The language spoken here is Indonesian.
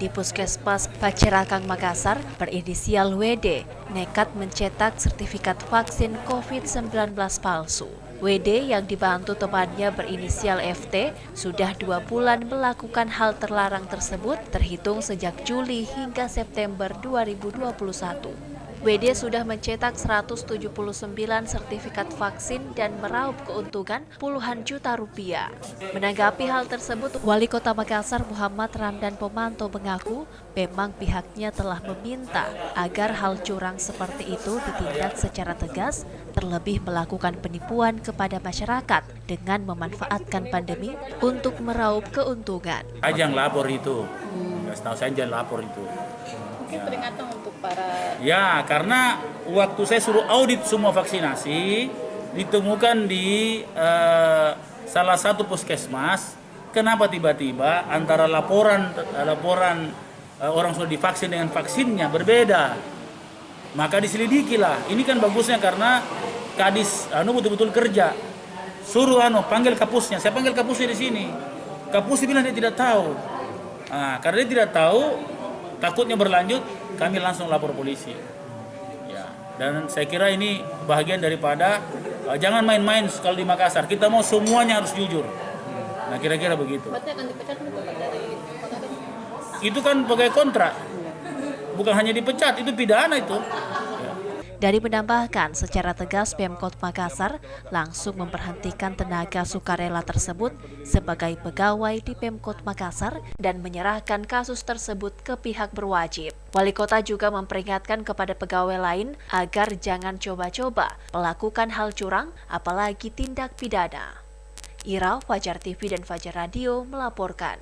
di Puskesmas Pacerakang Makassar berinisial WD nekat mencetak sertifikat vaksin COVID-19 palsu. WD yang dibantu temannya berinisial FT sudah 2 bulan melakukan hal terlarang tersebut terhitung sejak Juli hingga September 2021. WD sudah mencetak 179 sertifikat vaksin dan meraup keuntungan puluhan juta rupiah. Menanggapi hal tersebut, Wali Kota Makassar Muhammad Ramdan Pomanto mengaku memang pihaknya telah meminta agar hal curang seperti itu ditindak secara tegas, terlebih melakukan penipuan kepada masyarakat dengan memanfaatkan pandemi untuk meraup keuntungan. Jangan lapor itu, setahu saya jangan lapor itu. Mungkin peringatan untuk para... Ya, karena waktu saya suruh audit semua vaksinasi, ditemukan di salah satu puskesmas, kenapa tiba-tiba antara laporan orang sudah divaksin dengan vaksinnya berbeda. Maka diselidikilah. Ini kan bagusnya karena Kadis betul-betul kerja. Suruh panggil kapusnya. Saya panggil kapusnya di sini. Kapusnya bilang dia tidak tahu. Nah, karena dia tidak tahu, takutnya berlanjut, kami langsung lapor polisi. Ya, dan saya kira ini bahagian daripada jangan main-main kalau di Makassar. Kita mau semuanya harus jujur. Nah, kira-kira begitu. Berarti akan dipecat dari... Itu kan pegawai kontrak. Bukan hanya dipecat, itu pidana itu. Dari menambahkan, secara tegas Pemkot Makassar langsung memberhentikan tenaga sukarela tersebut sebagai pegawai di Pemkot Makassar dan menyerahkan kasus tersebut ke pihak berwajib. Wali Kota juga memperingatkan kepada pegawai lain agar jangan coba-coba melakukan hal curang, apalagi tindak pidana. Ira, Fajar TV dan Fajar Radio melaporkan.